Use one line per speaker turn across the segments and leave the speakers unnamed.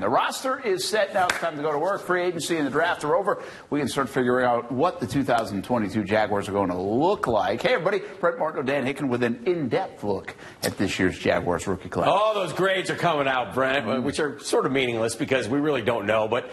The roster is set. Now it's time to go to work. Free agency and the draft are over. We can start figuring out what the 2022 Jaguars are going to look like. Hey, everybody. Brent and Dan Hicken with an in-depth look at this year's Jaguars rookie class.
All those grades are coming out, Brent, which are sort of meaningless because we really don't know. But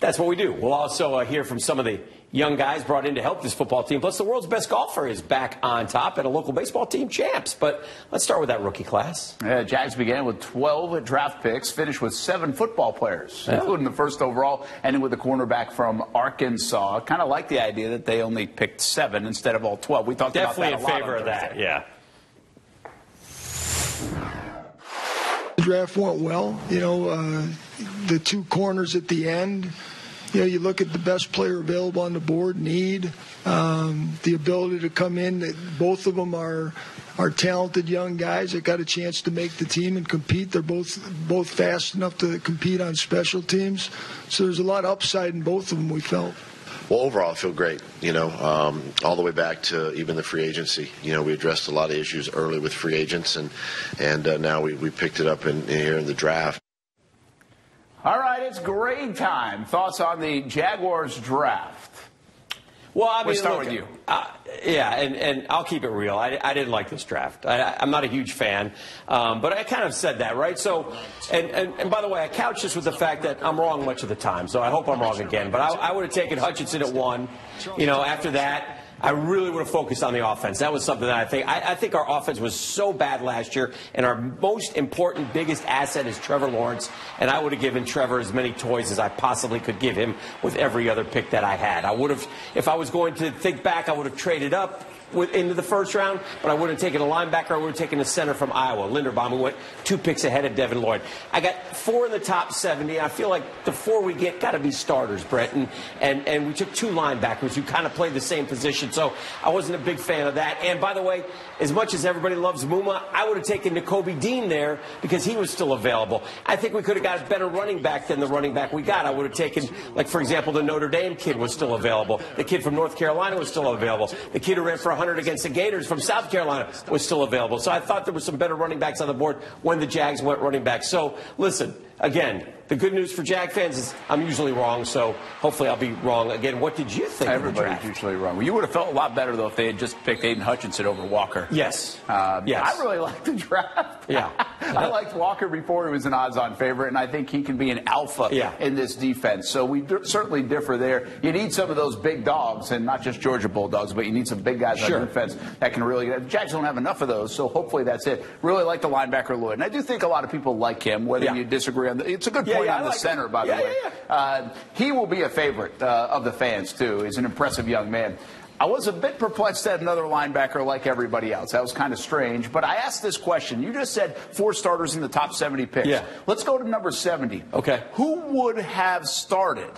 that's what we do. We'll also hear from some of the young guys brought in to help this football team. Plus, the world's best golfer is back on top at a local baseball team champs. But let's start with that rookie class.
Jags began with 12 draft picks, finished with 7 football players, including the first overall, ending with a cornerback from Arkansas. Kind of like the idea that they only picked 7 instead of all 12. We talked
definitely
about that a lot.
Definitely in favor of that, yeah.
The draft went well. The 2 corners at the end. You look at the best player available on the board, need, the ability to come in. Both of them are talented young guys that got a chance to make the team and compete. They're both fast enough to compete on special teams. So there's a lot of upside in both of them, we felt.
Well, overall, I feel great, all the way back to even the free agency. We addressed a lot of issues early with free agents, and now we picked it up here in the draft.
All right, it's grade time. Thoughts on the Jaguars draft?
Well, I mean,
we'll start with you.
And I'll keep it real. I didn't like this draft. I'm not a huge fan, but I kind of said that, right? So, and by the way, I couch this with the fact that I'm wrong much of the time, so I hope I'm wrong again. But I would have taken Hutchinson at 1. After that, I really would have focused on the offense. That was something that I think our offense was so bad last year, and our most important, biggest asset is Trevor Lawrence, and I would have given Trevor as many toys as I possibly could give him with every other pick that I had. I would have, if I was going to think back, I would have traded up into the first round, but I would have taken a linebacker. I would have taken a center from Iowa, Linderbaum, who went 2 picks ahead of Devin Lloyd. I got 4 in the top 70. I feel like the 4 we get got to be starters, Brent, and we took 2 linebackers who kind of played the same position, so I wasn't a big fan of that. And by the way, as much as everybody loves Muma, I would have taken Nakobe Dean there because he was still available. I think we could have got a better running back than the running back we got. I would have taken, like, for example, the Notre Dame kid was still available. The kid from North Carolina was still available. The kid who ran for 100 against the Gators from South Carolina was still available. So I thought there were some better running backs on the board when the Jags went running back. So, listen, again, the good news for Jag fans is I'm usually wrong, so hopefully I'll be wrong again. What did you think of the draft?
Everybody's usually wrong. Well, you would have felt a lot better, though, if they had just picked Aiden Hutchinson over Walker.
Yes.
Yes. I really liked the draft.
Yeah.
I liked Walker before he was an odds-on favorite, and I think he can be an alpha in this defense. So we certainly differ there. You need some of those big dogs, and not just Georgia Bulldogs, but you need some big guys on defense that can really – the Jags don't have enough of those, so hopefully that's it. Really like the linebacker Lloyd. And I do think a lot of people like him, whether you disagree on – it's a good point on the center, by the way. He will be a favorite of the fans, too. He's an impressive young man. I was a bit perplexed at another linebacker like everybody else. That was kind of strange. But I asked this question. You just said 4 starters in the top 70 picks.
Yeah.
Let's go to number 70.
Okay.
Who would have started?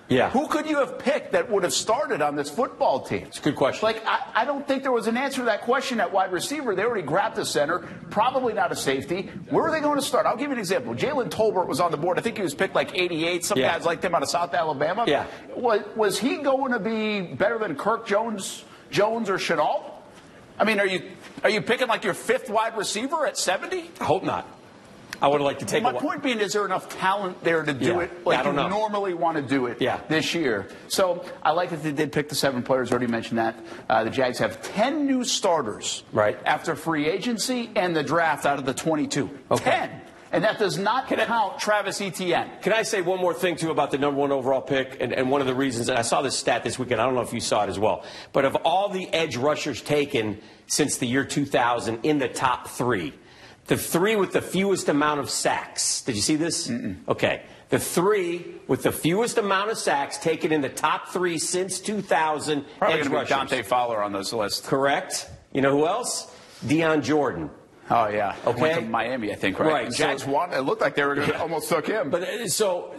Yeah.
Who could you have picked that would have started on this football team?
It's a good question.
Like, I don't think there was an answer to that question at wide receiver. They already grabbed a center, probably not a safety. Where are they going to start? I'll give you an example. Jalen Tolbert was on the board. I think he was picked like 88. Some guys liked him out of South Alabama.
Yeah.
Was he going to be better than Kirk Jones or Chenault? I mean, are you picking like your 5th wide receiver at 70?
I hope not. I would like to take
My point being, is there enough talent there to do it like you normally want to do it this year? So I like that they did pick the 7 players. Already mentioned that. The Jags have 10 new starters after free agency and the draft out of the 22.
Okay.
10. And that does not count Travis Etienne.
Can I say one more thing, too, about the number 1 overall pick? And one of the reasons, and I saw this stat this weekend, I don't know if you saw it as well, but of all the edge rushers taken since the year 2000 in the top 3, the 3 with the fewest amount of sacks. Did you see this? Okay. The 3 with the fewest amount of sacks taken in the top 3 since 2000.
Probably going to be Dante Fowler on those lists.
Correct. You know who else? Deion Jordan.
Oh, yeah.
Okay.
Went to Miami, I think, right?
Right.
Jags won. It looked like they were going to almost took him.
But that's 0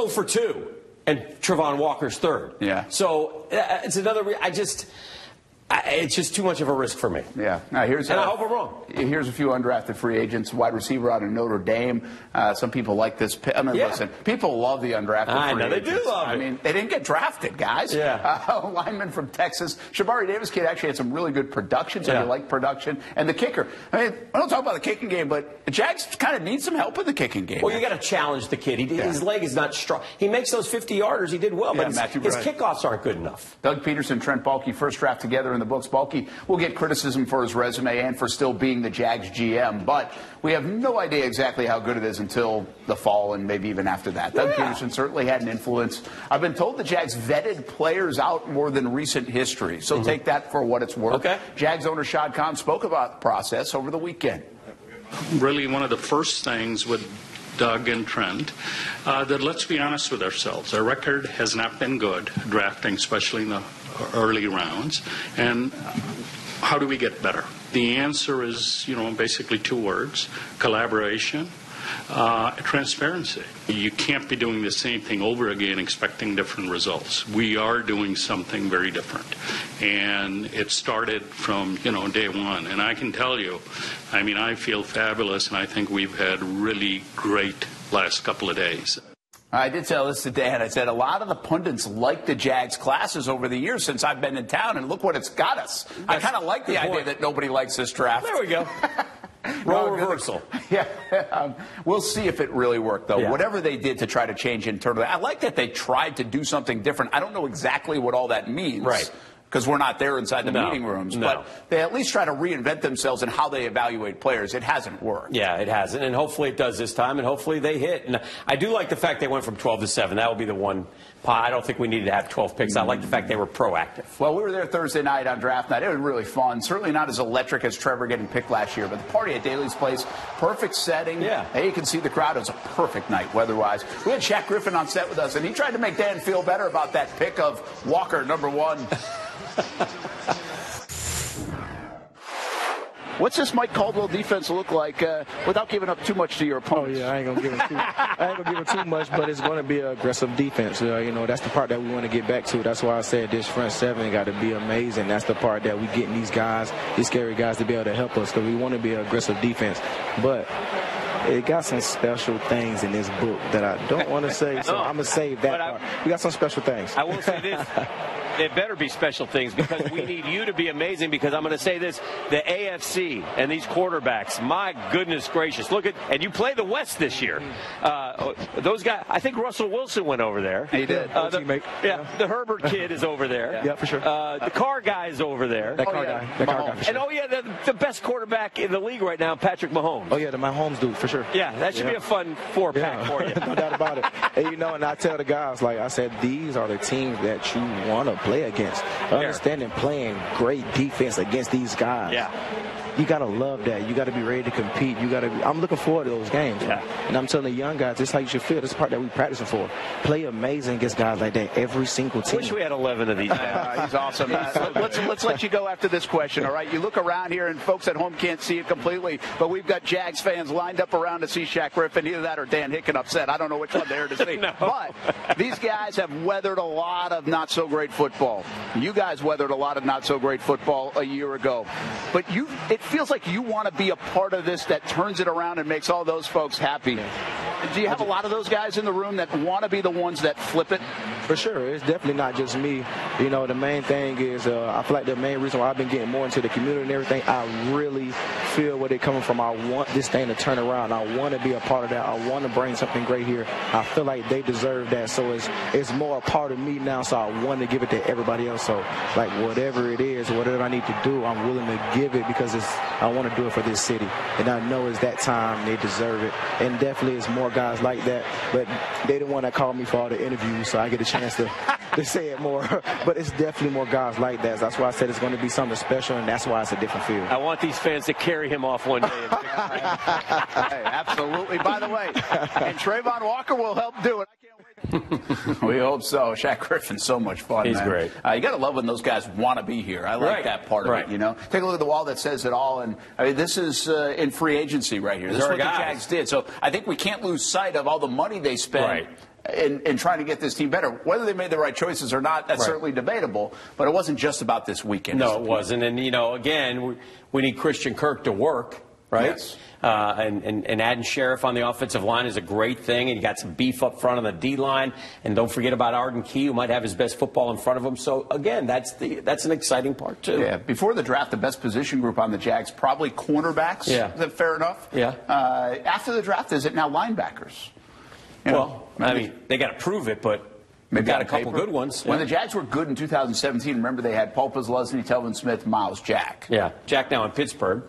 for 2. And Trevon Walker's 3rd.
Yeah.
So it's another It's just too much of a risk for me.
Yeah. Now,
and I hope I'm wrong.
Here's a few undrafted free agents. Wide receiver out of Notre Dame. Some people like this. I mean, listen, people love the undrafted free agents.
They do love it.
I mean, they didn't get drafted, guys.
Yeah.
Lineman from Texas. Shabari Davis kid actually had some really good production, so you like production. And the kicker. I mean, I don't talk about the kicking game, but the Jags kind of need some help in the kicking game.
Well, you got to challenge the kid. His leg is not strong. He makes those 50-yarders. He did well, but his kickoffs aren't good enough.
Doug Peterson, Trent Baalke, first draft together in the books. Baalke will get criticism for his resume and for still being the Jags GM, but we have no idea exactly how good it is until the fall and maybe even after that. Doug Peterson certainly had an influence. I've been told the Jags vetted players out more than recent history, so take that for what it's worth.
Okay.
Jags owner Shad Khan spoke about the process over the weekend.
Really, one of the first things with Doug and Trent, that let's be honest with ourselves. Our record has not been good drafting, especially in the early rounds. And how do we get better? The answer is, basically two words: collaboration, transparency. You can't be doing the same thing over again expecting different results. We are doing something very different. And it started from, day one. And I can tell you, I feel fabulous, and I think we've had really great last couple of days.
I did tell this to Dan. I said a lot of the pundits like the Jags classes over the years since I've been in town, and look what it's got us. I kind of like the idea that nobody likes this draft.
There we go. Role reversal.
Yeah. We'll see if it really worked, though.
Yeah.
Whatever they did to try to change internally. I like that they tried to do something different. I don't know exactly what all that means.
Right.
Because we're not there inside the meeting rooms. But they at least try to reinvent themselves in how they evaluate players. It hasn't worked.
Yeah, it hasn't. And hopefully it does this time, and hopefully they hit. And I do like the fact they went from 12 to 7. That will be the one. I don't think we needed to have 12 picks. I like the fact they were proactive.
Well, we were there Thursday night on draft night. It was really fun. Certainly not as electric as Trevor getting picked last year. But the party at Daly's Place, perfect setting.
Yeah.
Hey, you can see the crowd. It was a perfect night weather-wise. We had Shaquill Griffin on set with us, and he tried to make Dan feel better about that pick of Walker, number 1. What's this Mike Caldwell defense look like without giving up too much to your opponents?
Oh, yeah, I ain't going to give it too much, but it's going to be an aggressive defense. That's the part that we want to get back to. That's why I said this front seven got to be amazing. That's the part that we getting these guys, these scary guys, to be able to help us, because we want to be an aggressive defense. But it got some special things in this book that I don't want to say, so I'm going to save that part. We got some special things.
I will say this. It better be special things, because we need you to be amazing, because I'm going to say this, the AFC and these quarterbacks, my goodness gracious, and you play the West this year. Those guys, I think Russell Wilson went over there.
He did.
The Herbert kid is over there.
Yeah, for sure.
The Carr guy is over there.
That Carr guy. For sure.
And the best quarterback in the league right now, Patrick Mahomes.
Oh, yeah, the Mahomes dude, for sure.
Yeah, that should be a fun 4-pack for you.
No doubt about it. And, and I tell the guys, like I said, these are the teams that you want to play against. Understanding playing great defense against these guys.
Yeah.
You got to love that. You got to be ready to compete. I'm looking forward to those games. Yeah. And I'm telling the young guys, this is how you should feel. This is the part that we're practicing for. Play amazing against guys like that every single team.
Wish we had 11 of these.
He's awesome. Let's let you go after this question, all right? You look around here, and folks at home can't see it completely, but we've got Jags fans lined up around to see Shaq Griffin. Either that or Dan Hicken upset. I don't know which one they're to see.
No.
But these guys have weathered a lot of not-so-great football. You guys weathered a lot of not-so-great football a year ago. But it feels like you want to be a part of this that turns it around and makes all those folks happy. Do you have a lot of those guys in the room that want to be the ones that flip it?
For sure. It's definitely not just me. The main thing is I feel like the main reason why I've been getting more into the community and everything, I really feel where they're coming from. I want this thing to turn around. I want to be a part of that. I want to bring something great here. I feel like they deserve that. So it's more a part of me now, so I want to give it to everybody else. So, like, whatever it is, whatever I need to do, I'm willing to give it, because I want to do it for this city. And I know it's that time. They deserve it. And definitely it's more guys like that. But they the one that called me for all the interviews, so I get a chance to say it more. But it's definitely more guys like that. That's why I said it's going to be something special, and that's why it's a different feel.
I want these fans to carry him off one day.
Hey, absolutely. By the way, and Trayvon Walker will help do it. We hope so. Shaq Griffin's so much fun.
He's
man.
great.
You got to love when those guys want to be here. I like that part of it. Take a look at the wall that says it all. And this is in free agency right here. This is what the Jags did. So I think we can't lose sight of all the money they spent.
Right.
in trying to get this team better. Whether they made the right choices or not, that's certainly debatable, but it wasn't just about this weekend.
No, it wasn't. And, again, we need Christian Kirk to work, right?
Yes.
And adding Sheriff on the offensive line is a great thing, and you got some beef up front on the D-line. And don't forget about Arden Key, who might have his best football in front of him. So, again, that's an exciting part, too.
Yeah, before the draft, the best position group on the Jags, probably cornerbacks.
Yeah.
Is that fair enough?
Yeah.
After the draft, is it now linebackers?
They got to prove it, but
maybe
got a couple good ones.
When the Jags were good in 2017, remember they had Pulpus, Leslie, Telvin Smith, Miles Jack.
Yeah, Jack now in Pittsburgh.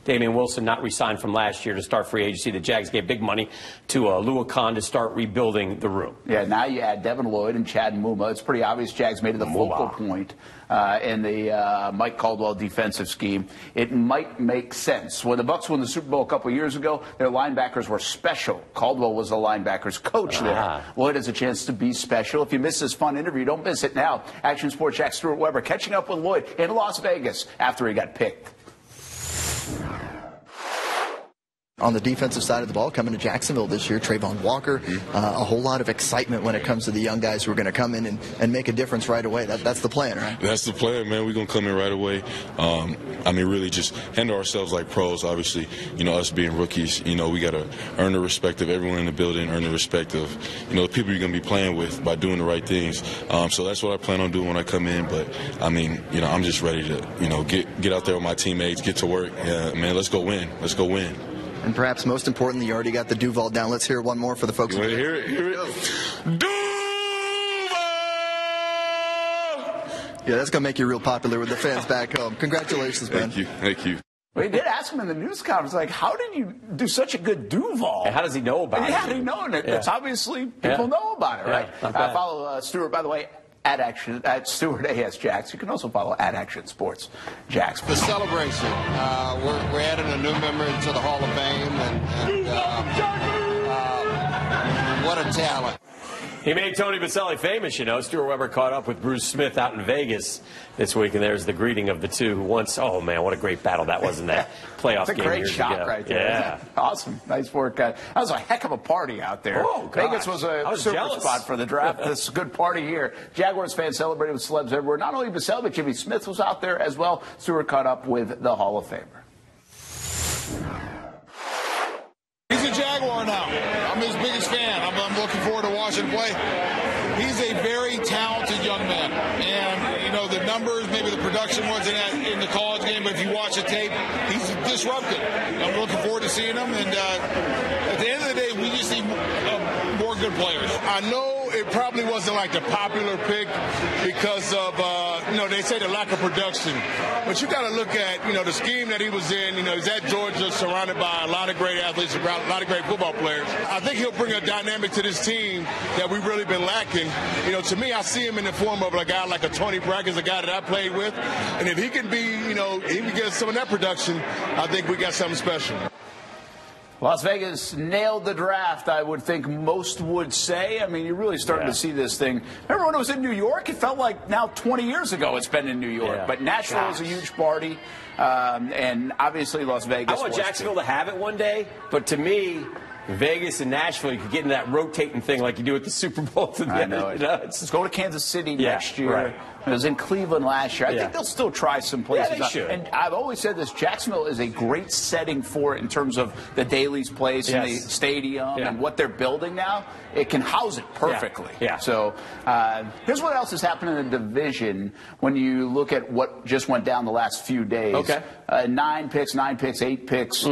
Damian Wilson not re-signed from last year to start free agency. The Jags gave big money to Lua Khan to start rebuilding the room.
Yeah, now you add Devin Lloyd and Chad Muma. It's pretty obvious Jags made it the focal point in the Mike Caldwell defensive scheme. It might make sense. When the Bucs won the Super Bowl a couple years ago, their linebackers were special. Caldwell was the linebackers coach there. Lloyd has a chance to be special. If you missed this fun interview, don't miss it now. Action Sports Jack Stuart Weber catching up with Lloyd in Las Vegas after he got picked.
On the defensive side of the ball, coming to Jacksonville this year, Trayvon Walker, a whole lot of excitement when it comes to the young guys who are going to come in and make a difference right away. That's the plan, right?
That's the plan, man. We're going to come in right away. Really just handle ourselves like pros, obviously. Us being rookies, we got to earn the respect of everyone in the building, earn the respect of, the people you're going to be playing with by doing the right things. So that's what I plan on doing when I come in. But, I'm just ready to, get out there with my teammates, get to work. Yeah, man, let's go win. Let's go win.
And perhaps most importantly, you already got the Duval down. Let's hear one more for the folks.
You want to hear it? Duval!
Yeah, that's going to make you real popular with the fans back home. Congratulations, man.
Thank you.
Well, he did ask him in the news conference, how did you do such a good Duval?
And how does he know about it?
Yeah, how do you know it? It's obviously people know about it, right?
I
follow Stuart, by the way, at Stuart A.S. Jax. You can also follow @Action Sports Jax.
The celebration. We're adding a new member to the Hall of Fame, and what a talent.
He made Tony Boselli famous, Stuart Weber caught up with Bruce Smith out in Vegas this week, and there's the greeting of the two who once, oh, man, what a great battle that was in that playoff game years ago.
It's a great shot right there.
Yeah.
Awesome. Nice work. That was a heck of a party out there.
Oh, gosh.
Vegas was a super
jealous.
spot for the draft. This is a good party here. Jaguars fans celebrated with celebs everywhere. Not only Boselli, but Jimmy Smith was out there as well. Stuart caught up with the Hall of Famer.
He's a Jaguar now. I'm his biggest fan. I'm looking forward to watching him play. He's a very talented young man. And, the numbers, maybe the production wasn't in the college game, but if you watch the tape, he's disruptive. I'm looking forward to seeing him. And at the end of the day, we just need more good players. I know it probably wasn't like the popular pick because of, they say the lack of production. But you got to look at, the scheme that he was in. He's at Georgia, surrounded by a lot of great athletes, a lot of great football players. I think he'll bring a dynamic to this team that we've really been lacking. To me, I see him in the form of a guy like a Tony Bracken's a guy that I played with. And if he can be, he can get some of that production, I think we got something special.
Las Vegas nailed the draft, I would think most would say. You're really starting to see this thing. Remember when it was in New York? It felt like now 20 years ago it's been in New York. Yeah. But Nashville was a huge party, and obviously Las Vegas.
I want Jacksonville to have it one day, but to me, Vegas and Nashville, you could get into that rotating thing like you do at the Super Bowl.
I know it. Let's go to Kansas City next year.
Right.
It was in Cleveland last year. I think they'll still try some places.
Yeah, they should.
And I've always said this, Jacksonville is a great setting for it in terms of the Daly's place and the stadium and what they're building now. It can house it perfectly.
Yeah.
So here's what else has happened in the division when you look at what just went down the last few days.
Okay.
9 picks, 8 picks.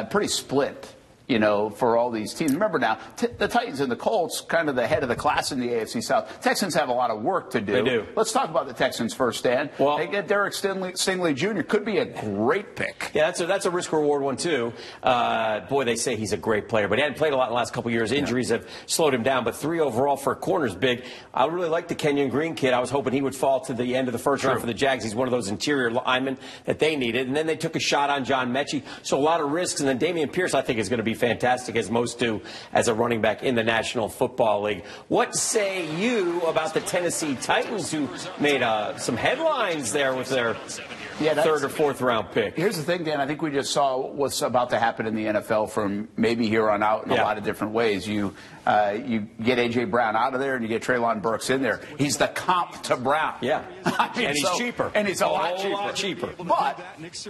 Pretty split. For all these teams. Remember now, the Titans and the Colts, kind of the head of the class in the AFC South. Texans have a lot of work to do.
They do.
Let's talk about the Texans first, Dan.
Well,
they get Derek Stingley Jr. Could be a great pick.
Yeah, that's a risk-reward one, too. Boy, they say he's a great player, but he hadn't played a lot in the last couple of years. Injuries have slowed him down, but 3 overall for a corner is big. I really like the Kenyon Green kid. I was hoping he would fall to the end of the first round for the Jags. He's one of those interior linemen that they needed. And then they took a shot on John Mechie. So a lot of risks. And then Dameon Pierce, I think, is going to be fantastic, as most do, as a running back in the National Football League. What say you about the Tennessee Titans, who made some headlines there with their third or fourth round pick.
Here's the thing, Dan. I think we just saw what's about to happen in the NFL from maybe here on out in a lot of different ways. You get A.J. Brown out of there and you get Treylon Burks in there. He's the comp to Brown.
Yeah.
I mean,
and he's cheaper.
And he's a lot cheaper. But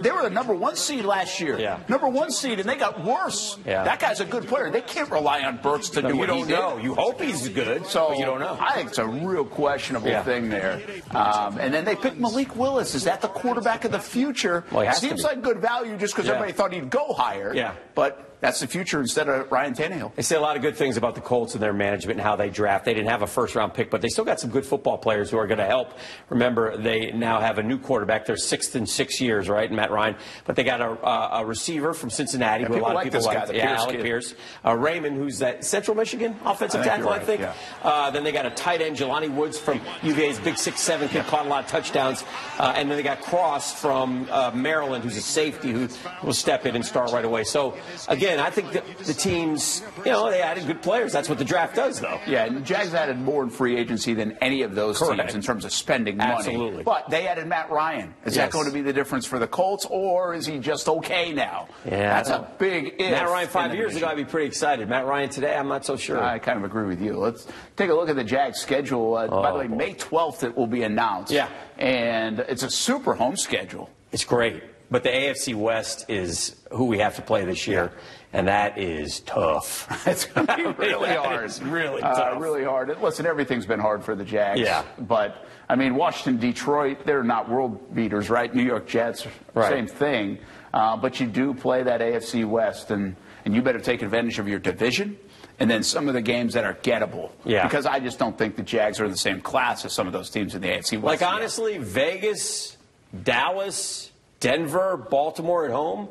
they were the number 1 seed last year.
Yeah.
Number 1 seed, and they got worse.
Yeah.
That guy's a good player. They can't rely on Burks to do what he did.
You don't know. You hope he's good, but you don't know.
I think it's a real questionable thing there. And then they picked Malik Willis. Is that the quarterback of the future?
Well, he
seems like good value just because everybody thought he'd go higher.
Yeah.
But that's the future instead of Ryan Tannehill.
They say a lot of good things about the Colts and their management and how they draft. They didn't have a first-round pick, but they still got some good football players who are going to help. Remember, they now have a new quarterback. They're 6th in 6 years, right, Matt Ryan. But they got a receiver from Cincinnati who a lot of people like. Alec Pierce. Raymond, who's that Central Michigan offensive tackle, I think. Yeah. Then they got a tight end, Jelani Woods from UVA's big 6'7", kid, caught a lot of touchdowns. And then they got Cross from Maryland, who's a safety who will step in and start right away. So, again, I think that the teams, they added good players. That's what the draft does, though.
Yeah, and the Jags added more in free agency than any of those teams in terms of spending money.
Absolutely.
But they added Matt Ryan. Is that going to be the difference for the Colts, or is he just okay now?
Yeah,
that's a big if.
Matt Ryan 5 years ago, I'd be pretty excited. Matt Ryan today, I'm not so sure.
I kind of agree with you. Let's take a look at the Jags schedule. By the way, May 12th it will be announced.
Yeah.
And it's a super home schedule.
It's great. But the AFC West is who we have to play this year. And that is tough.
It's going to be really hard.
It's really tough.
Really hard. Listen, everything's been hard for the Jags.
Yeah.
But, I mean, Washington, Detroit, they're not world beaters, right? New York Jets, same thing. But you do play that AFC West, and you better take advantage of your division and then some of the games that are gettable.
Yeah.
Because I just don't think the Jags are in the same class as some of those teams in the AFC West.
Like, honestly, Vegas, Dallas, Denver, Baltimore at home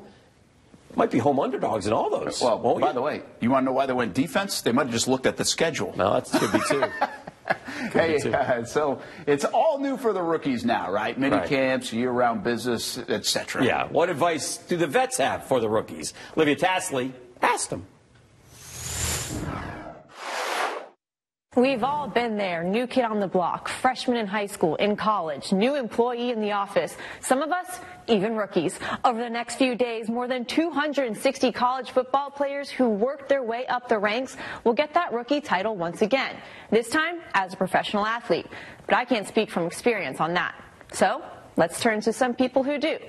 might be home underdogs in all those.
Well, by the way, you want to know why they went defense? They might have just looked at the schedule.
No, that could be too.
So it's all new for the rookies now, right? Mini camps, year-round business, etc.
Yeah. What advice do the vets have for the rookies? Olivia Tasley asked them.
We've all been there. New kid on the block, freshman in high school, in college, new employee in the office. Some of us, even rookies. Over the next few days, more than 260 college football players who worked their way up the ranks will get that rookie title once again, this time as a professional athlete. But I can't speak from experience on that. So let's turn to some people who do,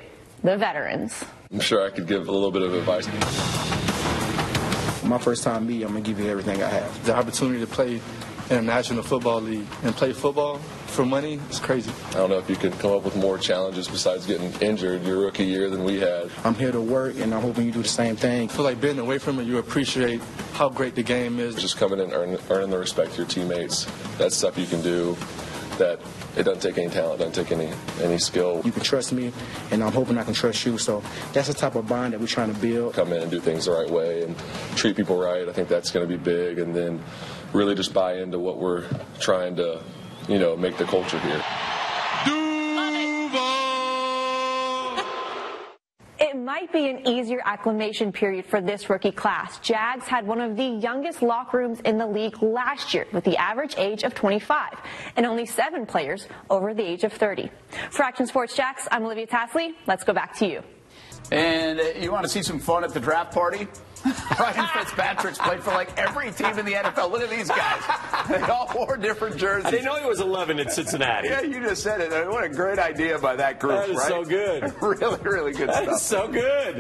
the veterans.
I'm sure I could give a little bit of advice.
My first time I'm going to give you everything I have. The opportunity to play in a National Football League and play football for money is crazy.
I don't know if you could come up with more challenges besides getting injured your rookie year than we had.
I'm here to work, and I'm hoping you do the same thing. I feel like being away from it, you appreciate how great the game is.
Just coming in and earning the respect of your teammates. That's stuff you can do that it doesn't take any talent, doesn't take any skill.
You can trust me, and I'm hoping I can trust you. So that's the type of bond that we're trying to build.
Come in and do things the right way and treat people right. I think that's going to be big. And then really just buy into what we're trying to, make the culture here.
It might be an easier acclimation period for this rookie class. Jags had one of the youngest locker rooms in the league last year with the average age of 25 and only 7 players over the age of 30. For Action Sports Jax, I'm Olivia Tasley. Let's go back to you.
And you want to see some fun at the draft party? Ryan Fitzpatrick's played for like every team in the NFL. Look at these guys. They all wore different jerseys.
I didn't know he was 11 in Cincinnati.
Yeah, you just said it. What a great idea by that group,
That is
right?
so good.
Really, really good stuff.
That is so good.